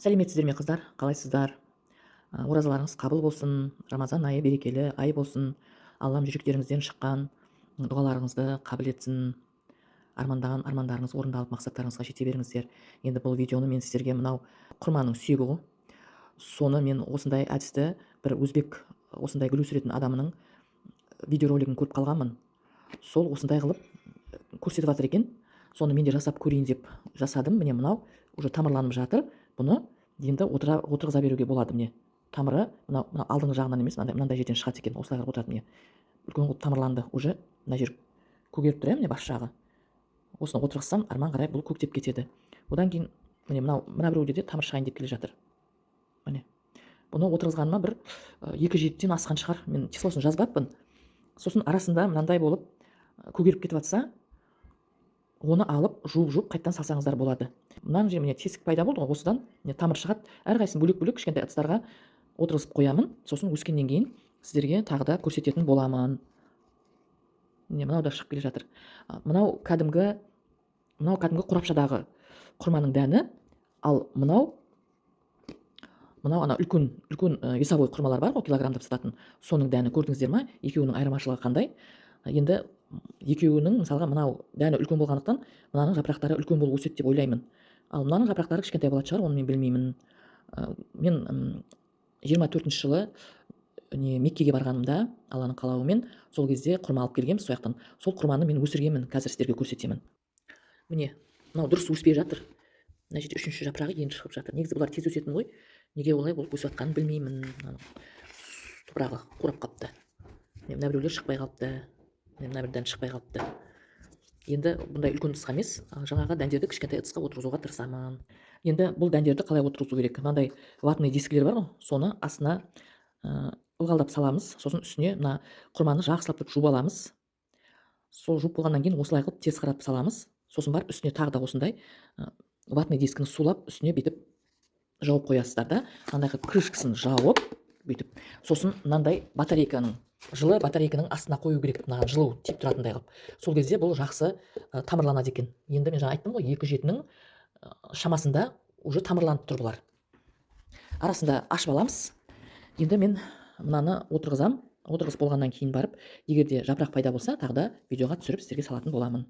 Сәлеметсіздер ме қыздар? Қалайсыздар? Оразаларыңыз қабыл болсын, Рамазан айы берекелі ай болсын. Аллам жүректеріңізден шыққан дұғаларыңызды қабыл етсін. Армандаған армандарыңыз орындалып, мақсаттарыңызға жете беріңіздер. Енді бұл видеоны мен сіздерге мынау құрманың сүйегі ғой. Соны мен осындай әдісті бір өзбек осындай гүл өсіретін адамының видеоролигін көріп қалғанмын. Сол осындай қылып көрсетіп жатыр екен. Соны мен де жасап көрейін деп жасадым. Міне мынау уже тамырланып жатыр. Бұны енді отырғыза беруге болады. Міне тамыры мынау алдыңғы жағынан емес, мынандай жерден шығады екен. Осылай қылып отырады. Міне үлкен қылып тамырланды. Уже мына жер көгеріп тұр, міне бас жағы. Осыны отырғызсам, арман қарай бұл көктеп кетеді. Одан кейін міне мына біреуде де тамыр шығайын деп келе жатыр. Міне бұны отырғызғаныма бір 2-7-ден асқан шығар. Мен числосын жазбаппын. Сосын арасында мынандай болып көгеріп кетіп жатса, оны алып жуып қайттан салсаңыздар болады. Мынаның жеріне тесік пайда болды ғой, осыдан тамыр шығады. Әрқайсысын бөлек-бөлек кішкентай ыдыстарға отырғызып қоямын. Сосын өскеннен кейін сіздерге тағы да көрсететін боламын. Міне мынау да шығып келе жатыр. Мынау кәдімгі қорапшадағы құрманың дәні, ал мынау ана үлкен весовой құрмалар бар ғой, килограммдап сататын. Соның дәні, көрдіңіздер ме? Екеуінің айырмашылығы қандай? Енді екеуінің мысалға мынау дәні үлкен болғандықтан мынаның жапырақтары үлкен болып өседі деп ойлаймын. Ал мынаның жапырақтары кішкентай болады шығар, оны мен білмеймін. Мен 24-ші жылы Меккеге барғанымда, Алланың қалауымен, сол кезде құрма алып келгенбіз сол жақтан. Сол құрманы мен өсіргенмін, қазір сіздерге көрсетемін. Міне мынау дұрыс өспей жатыр. Мына жерде 3-ші жапырағы енді шығып жатыр. Негізі бұлар тез өсетін ғой. Неге олай болып өсіп жатқанын білмеймін. Топырағы қурап қалыпты. Мына біреулер шықпай қалыпты. Мына бірден шықпай қалыпты. Енді бұндай үлкен ыдысқа емес, жаңағы дәндерді кішкентай ыдысқа отырғызуға тырысамын. Енді бұл дәндерді қалай отырғызу керек? Мынандай ватный дискілер бар ғой, соны астына ылғалдап саламыз. Сосын үстіне мына құрманы жақсылап жуып аламыз. Сол жуып болғаннан кейін осылай қылып теріс қаратып саламыз. Сосын барып үстіне тағы да осындай ватный дискіні сулап, үстіне бүйтіп жауып қоясыздар да. Мынандай қылып крышкасын жауып, бүйтіп. Сосын мынандай жылы батарейканың астына қою керек, мынаған жылу тиіп тұратындай қылып. Сол кезде бұл жақсы тамырланады екен. Енді мен жаңа айттым ғой, 2-7-нің шамасында уже тамырланып тұр бұлар. Арасында ашып аламыз. Енді мен мынаны отырғызам. Отырғызып болғаннан кейін барып, егер де жапырақ пайда болса, тағы да видеоға түсіріп сіздерге салатын боламын.